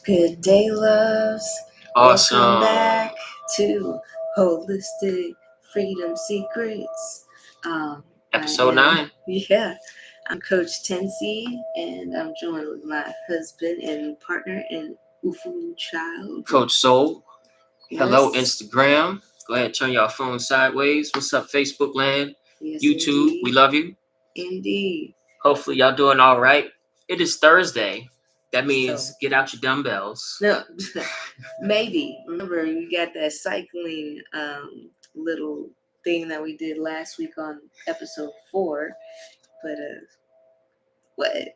Good day, loves. Welcome Awesome. back to Holistic Freedom Secrets. I Episode am, 9. I'm Coach Tensi, and I'm joined with my husband and partner and Ufu child. Coach Soul. Hello, Yes, Instagram. Go ahead, turn your phone sideways. What's up, Facebook land? yes, YouTube, we indeed, love you. indeed. Hopefully, y'all doing all right. It is Thursday. That So, means get out your dumbbells. no, maybe. Remember, you got that cycling little thing that we did last week on episode 4. But what?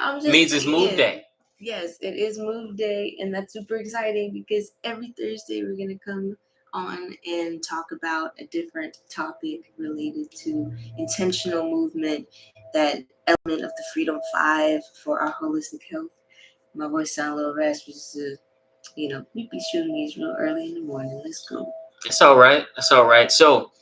I'm just Means it's move saying. day. Yes, it is move day, and that's super exciting because every Thursday we're gonna come on and talk about a different topic related to intentional movement, that element of the Freedom Five for our holistic health. My voice sounds a little raspy, so we be shooting these real early in the morning. Let's go. It's all right. It's all right. So,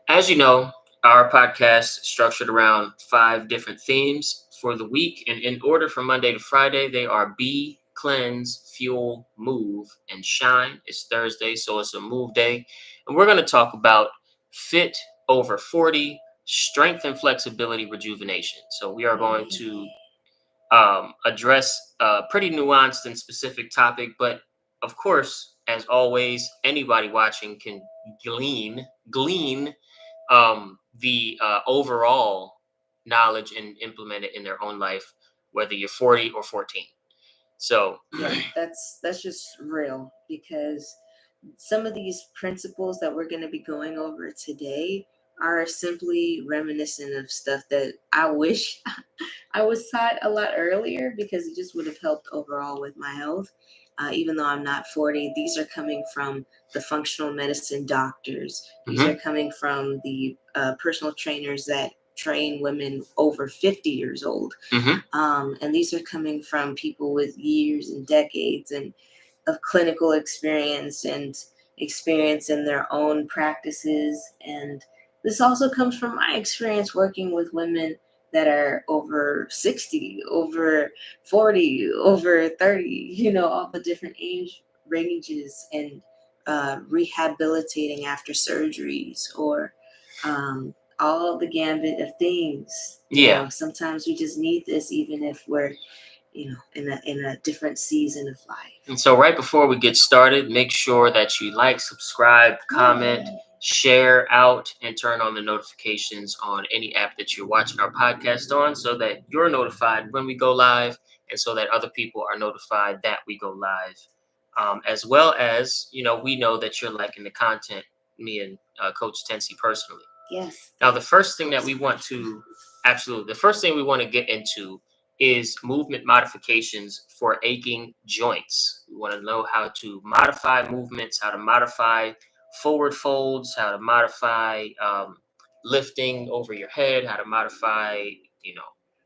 as you know, our podcast is structured around 5 different themes for the week. And in order from Monday to Friday, they are be, cleanse, fuel, move, and shine. It's Thursday, so it's a move day. And we're going to talk about fit over 40, strength and flexibility, rejuvenation. So we are going to address a pretty nuanced and specific topic, but of course, as always, anybody watching can glean the overall knowledge and implement it in their own life, whether you're 40 or 14. So, Yeah, that's just real because some of these principles that we're going to be going over today are simply reminiscent of stuff that I wish I was taught a lot earlier, because it just would have helped overall with my health. Even though I'm not 40, these are coming from the functional medicine doctors. These are coming from the personal trainers that train women over 50 years old. And these are coming from people with years and decades and of clinical experience and experience in their own practices. And this also comes from my experience working with women that are over 60, over 40, over 30, all the different age ranges, and rehabilitating after surgeries, or all the gambit of things. Sometimes we just need this, even if we're in a different season of life. And so, right before we get started, make sure that you like, subscribe, comment, share out, and turn on the notifications on any app that you're watching our podcast on, so that you're notified when we go live, and so that other people are notified that we go live. As well as, we know that you're liking the content, me and Coach Tensi personally. Yes. Now, the first thing we want to get into is movement modifications for aching joints. We want to know how to modify movements, how to modify forward folds, how to modify lifting over your head, how to modify,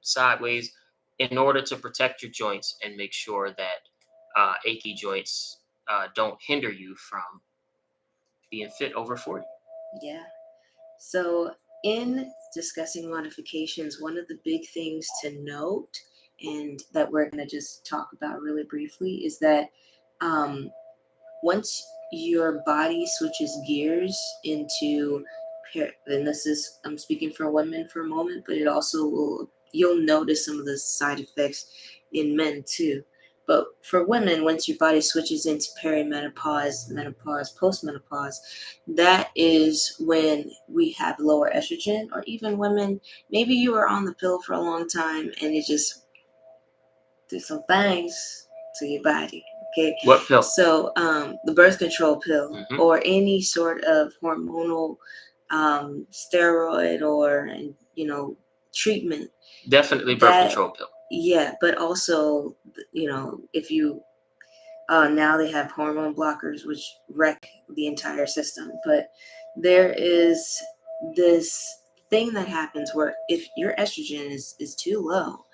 sideways, in order to protect your joints and make sure that achy joints don't hinder you from being fit over 40. Yeah. So, in discussing modifications, one of the big things to note, and that we're going to just talk about really briefly, is that once your body switches gears into, and this is, I'm speaking for women for a moment, but it also will, you'll notice some of the side effects in men too. But for women, once your body switches into perimenopause, menopause, postmenopause, that is when we have lower estrogen. Or even women, maybe you were on the pill for a long time and it just did some things to your body. Okay. What pill? So the birth control pill, or any sort of hormonal steroid, or treatment. Definitely birth control pill. Yeah, but also, if you now they have hormone blockers which wreck the entire system. But there is this thing that happens where if your estrogen is too low,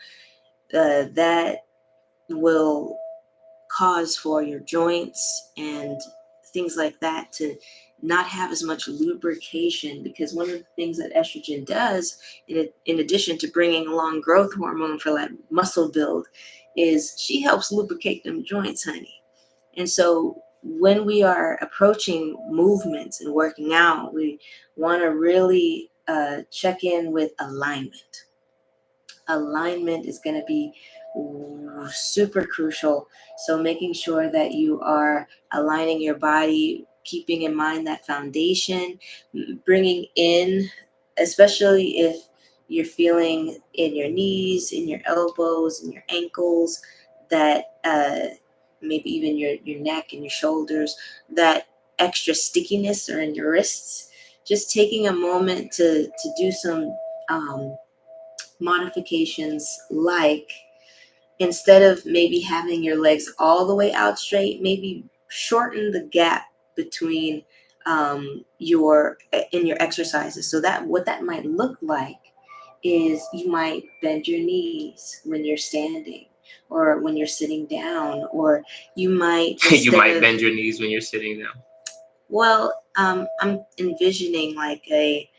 that will cause for your joints and things like that to not have as much lubrication, because one of the things that estrogen does, in addition to bringing along growth hormone for that muscle build, is she helps lubricate them joints, honey. And so when we are approaching movements and working out, we want to really check in with alignment. Alignment is going to be super crucial. So making sure that you are aligning your body, keeping in mind that foundation, bringing in, especially if you're feeling in your knees, in your elbows, in your ankles, that maybe even your neck and your shoulders, that extra stickiness, or in your wrists, just taking a moment to do some um, modifications, like instead of maybe having your legs all the way out straight, maybe shorten the gap between your in your exercises. So that what that might look like is you might bend your knees when you're standing, or when you're sitting down, or you might You instead might of, bend your knees when you're sitting down. well, I'm envisioning like a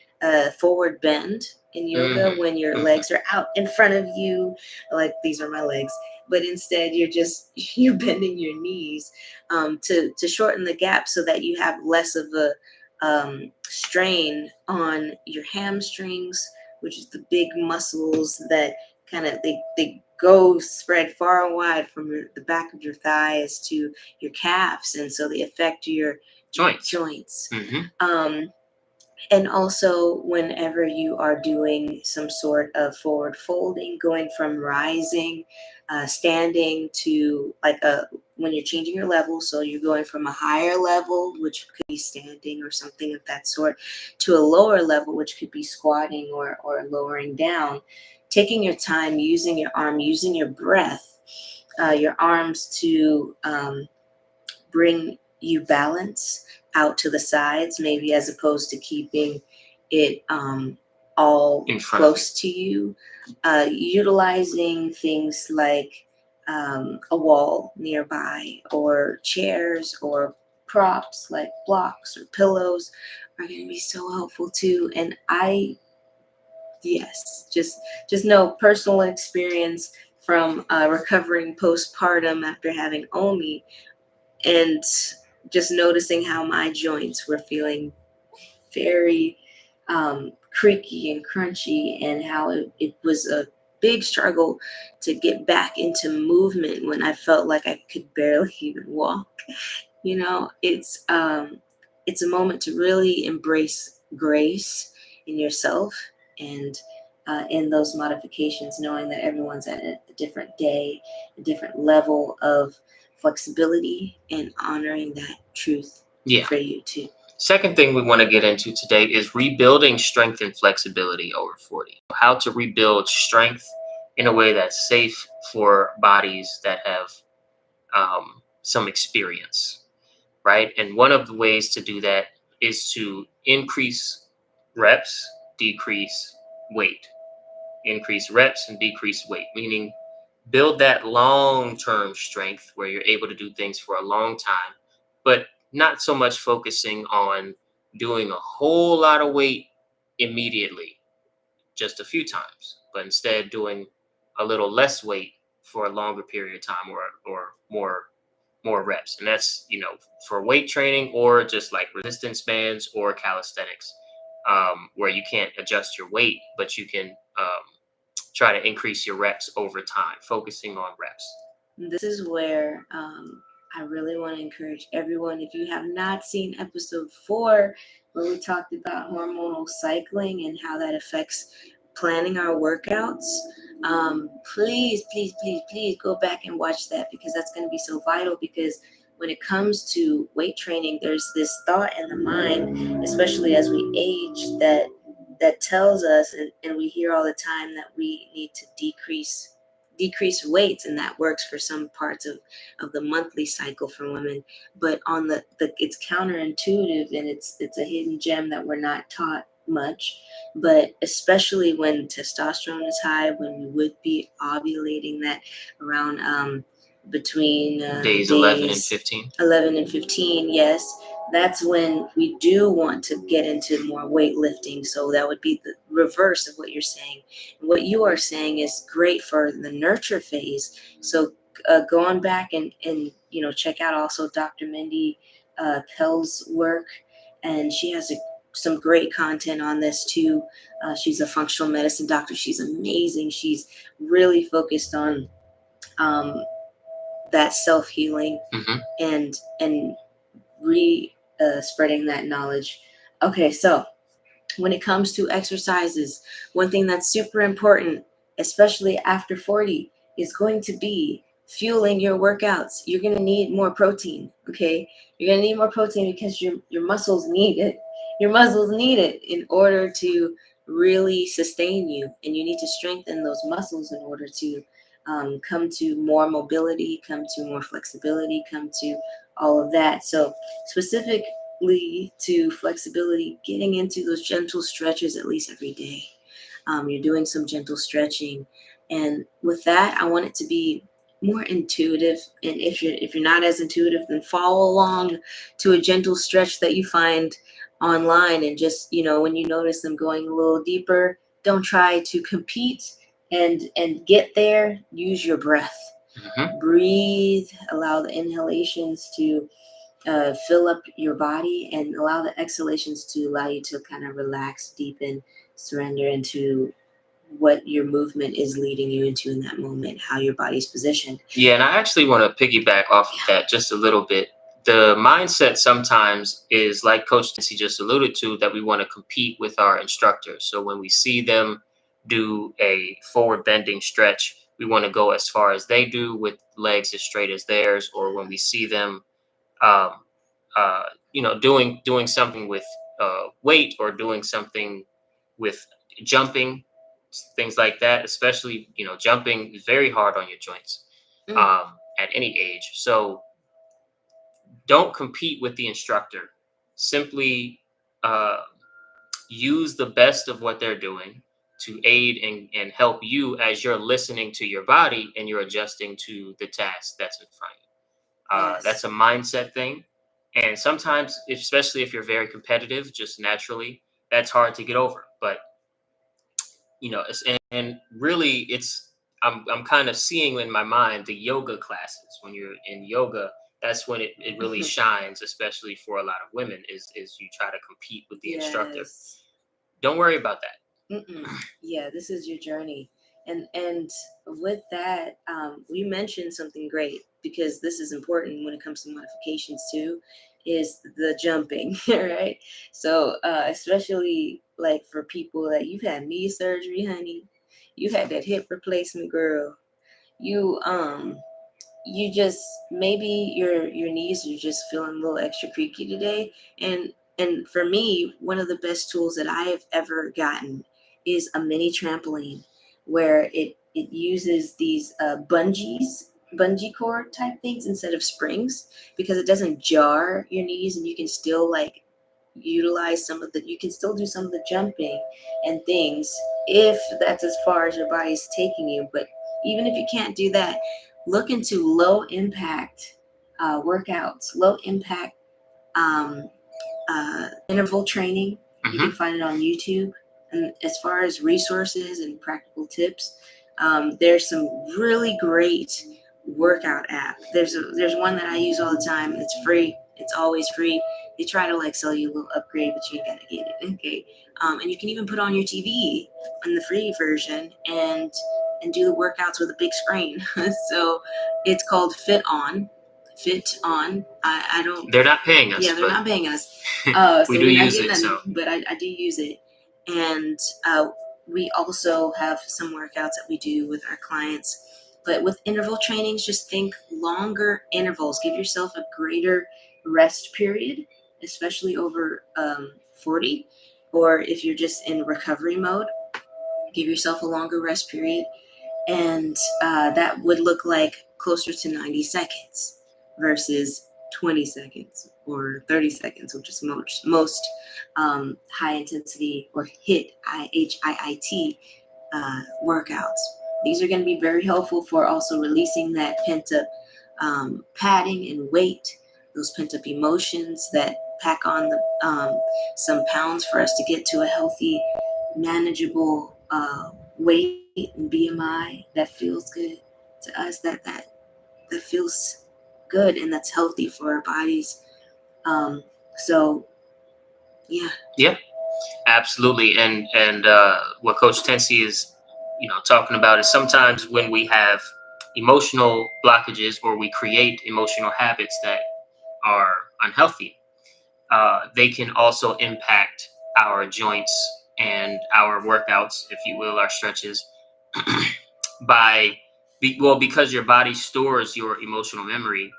forward bend in yoga, when your legs are out in front of you, like these are my legs, but instead you're just you're bending your knees to shorten the gap, so that you have less of a strain on your hamstrings, which is the big muscles that kind of they go spread far and wide from the back of your thighs to your calves, and so they affect your joints. Um, and also, whenever you are doing some sort of forward folding, going from rising, standing to like when you're changing your level, so you're going from a higher level, which could be standing or something of that sort, to a lower level, which could be squatting or lowering down, taking your time, using your arm, using your breath, your arms to bring you balance out to the sides, maybe, as opposed to keeping it all close to you. Utilizing things like a wall nearby, or chairs, or props like blocks or pillows are going to be so helpful too. And yes, just know personal experience from recovering postpartum after having Omi, and just noticing how my joints were feeling very creaky and crunchy, and how it was a big struggle to get back into movement when I felt like I could barely even walk. It's a moment to really embrace grace in yourself, and in those modifications, knowing that everyone's at a different day, a different level of flexibility, and honoring that truth for you too. Second thing we want to get into today is rebuilding strength and flexibility over 40. How to rebuild strength in a way that's safe for bodies that have some experience, right? And one of the ways to do that is to increase reps, decrease weight. Increase reps and decrease weight, meaning build that long-term strength where you're able to do things for a long time, but not so much focusing on doing a whole lot of weight immediately, just a few times, but instead doing a little less weight for a longer period of time, or more reps. And that's, for weight training, or just like resistance bands or calisthenics, where you can't adjust your weight, but you can try to increase your reps over time, focusing on reps. This is where I really want to encourage everyone, if you have not seen episode 4, where we talked about hormonal cycling and how that affects planning our workouts, please, please, please, please go back and watch that, because that's going to be so vital. Because when it comes to weight training, there's this thought in the mind, especially as we age, that tells us, and we hear all the time, that we need to decrease weights, and that works for some parts of the monthly cycle for women. But on the it's counterintuitive, and it's a hidden gem that we're not taught much. But especially when testosterone is high, when we would be ovulating, that around between days 11 and 15. 11 and 15, yes, that's when we do want to get into more weightlifting. So that would be the reverse of what you're saying. What you are saying is great for the nurture phase. So going back and check out also Dr. Mindy Pell's work, and she has some great content on this too. She's a functional medicine doctor. She's amazing. She's really focused on um, that self healing Mm-hmm. and spreading that knowledge. Okay, so when it comes to exercises, one thing that's super important, especially after 40, is going to be fueling your workouts. You're going to need more protein, okay? You're going to need more protein because your muscles need it. Your muscles need it in order to really sustain you, and you need to strengthen those muscles in order to come to more mobility, come to more flexibility, come to all of that. So specifically to flexibility, getting into those gentle stretches at least every day. You're doing some gentle stretching, and with that, I want it to be more intuitive. And if you're not as intuitive, then follow along to a gentle stretch that you find online, and just when you notice them going a little deeper, don't try to compete and get there. Use your breath. Mm-hmm. Breathe. Allow the inhalations to fill up your body, and allow the exhalations to allow you to kind of relax, deepen, surrender into what your movement is leading you into in that moment, how your body's positioned. Yeah, and I actually want to piggyback off of that just a little bit. The mindset sometimes is like Coach Nancy just alluded to, that we want to compete with our instructors. So when we see them do a forward bending stretch, we want to go as far as they do with legs as straight as theirs. Or when we see them, um, doing something with weight, or doing something with jumping, things like that. Especially, jumping is very hard on your joints Mm. at any age. So don't compete with the instructor. Simply uh, use the best of what they're doing to aid and help you as you're listening to your body and you're adjusting to the task that's in front of you. Yes. That's a mindset thing. And sometimes, especially if you're very competitive, just naturally, that's hard to get over. But and really, I'm kind of seeing in my mind the yoga classes. When you're in yoga, that's when it really shines, especially for a lot of women, is you try to compete with the instructor. Yes. Don't worry about that. Mm-mm. Yeah, this is your journey, and with that, we mentioned something great, because this is important when it comes to modifications too, is the jumping, right? So especially like for people that you've had knee surgery, honey, you had that hip replacement, girl. You just, maybe your knees are just feeling a little extra creaky today, and for me, one of the best tools that I have ever gotten is a mini trampoline, where it uses these bungee cord type things instead of springs, because it doesn't jar your knees, and you can still like utilize you can still do some of the jumping and things, if that's as far as your body's taking you. But even if you can't do that, look into low impact workouts, low impact um, interval training. You Mm-hmm. can find it on YouTube. And as far as resources and practical tips, there's some really great workout app. There's one that I use all the time. It's free. It's always free. They try to like sell you a little upgrade, but you ain't gotta get it. Okay. And you can even put on your TV on the free version and do the workouts with a big screen. So it's called Fit On. Fit On. I don't. They're not paying us. Yeah, they're not paying us. We So do we're not use getting it. nothing, So but I do use it. And we also have some workouts that we do with our clients. But with interval trainings, just think longer intervals. Give yourself a greater rest period, especially over 40. Or if you're just in recovery mode, give yourself a longer rest period. And that would look like closer to 90 seconds versus 20 seconds or 30 seconds, which is most high intensity or HIIT workouts. These are going to be very helpful for also releasing that pent up padding and weight, those pent up emotions that pack on the some pounds for us to get to a healthy, manageable weight and BMI that feels good to us, that feels good and that's healthy for our bodies. So yeah. Yeah, absolutely. And what Coach Tensi is, talking about is sometimes when we have emotional blockages or we create emotional habits that are unhealthy, they can also impact our joints and our workouts, if you will, our stretches, because your body stores your emotional memory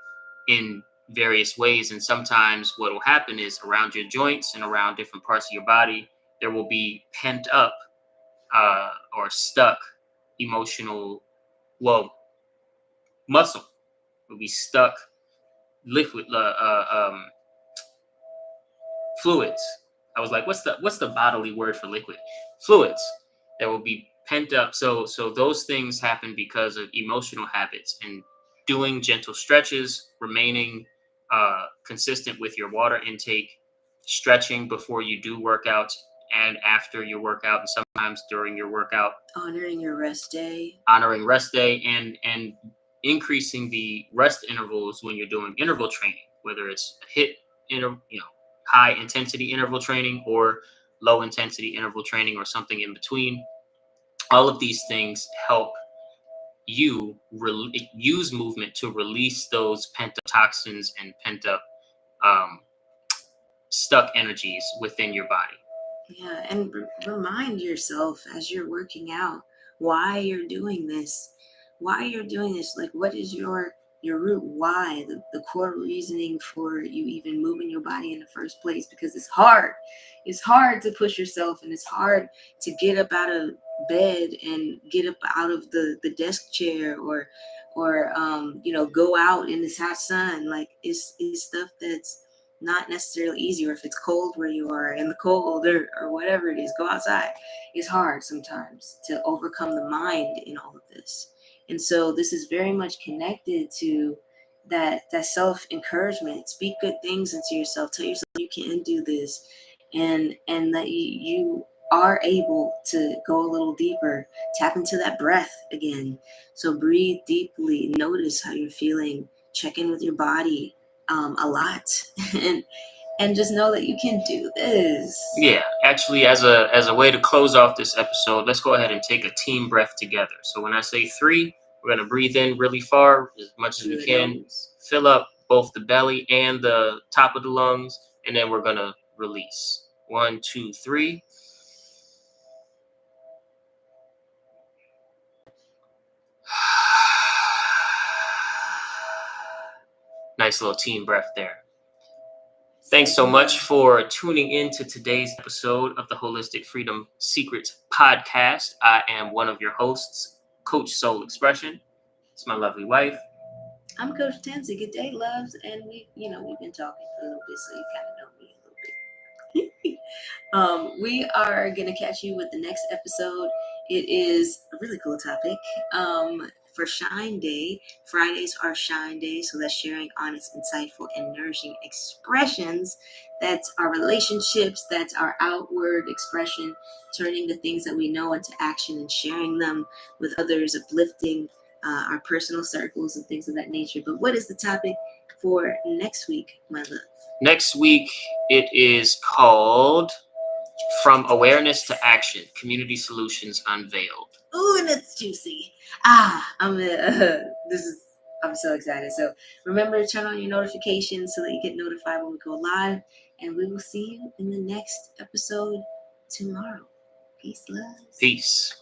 in various ways. And sometimes what will happen is around your joints and around different parts of your body, there will be pent up or stuck emotional, well, muscle will be stuck liquid fluids. I was like, what's the bodily word for liquid? Fluids that will be pent up. So those things happen because of emotional habits, and doing gentle stretches, remaining consistent with your water intake, stretching before you do workouts and after your workout, and sometimes during your workout, Honoring your rest day. honoring rest day, and increasing the rest intervals when you're doing interval training, whether it's a hit interval, high intensity interval training or low intensity interval training or something in between. All of these things help you use movement to release those pent up toxins and pent up um, stuck energies within your body. Yeah, and remind yourself as you're working out why you're doing this. Why you're doing this. Like, what is your root why, the core reasoning for you even moving your body in the first place? Because it's hard. It's hard to push yourself, and it's hard to get up out of bed and get up out of the desk chair, or go out in this hot sun. Like, it's stuff that's not necessarily easy, or if it's cold where you are in the cold, or whatever it is, go outside. It's hard sometimes to overcome the mind in all of this. And so this is very much connected to that self encouragement. Speak good things into yourself. Tell yourself you can do this, and that you are able to go a little deeper. Tap into that breath again. So breathe deeply. Notice how you're feeling. Check in with your body a lot, and just know that you can do this. Yeah, actually, as a way to close off this episode, let's go ahead and take a team breath together. So when I say 3, we're gonna breathe in really far, as much as we can, fill up both the belly and the top of the lungs, and then we're gonna release. 1, 2, 3. Nice little team breath there. Thanks so much for tuning in to today's episode of the Holistic Freedom Secrets podcast. I am one of your hosts, Coach Soul Expression. It's my lovely wife. I'm Coach Tensi. Good day, loves, and we've been talking for a little bit, so you kind of know me a little bit. We are gonna catch you with the next episode. It is a really cool topic. For Shine Day, Fridays are Shine Day, so that's sharing honest, insightful, and nourishing expressions. That's our relationships. That's our outward expression, turning the things that we know into action and sharing them with others, uplifting our personal circles and things of that nature. But what is the topic for next week, my love? Next week, it is called From Awareness to Action, Community Solutions Unveiled. Ooh, and it's juicy. I'm so excited. So remember to turn on your notifications so that you get notified when we go live. And we will see you in the next episode tomorrow. Peace, love. Peace.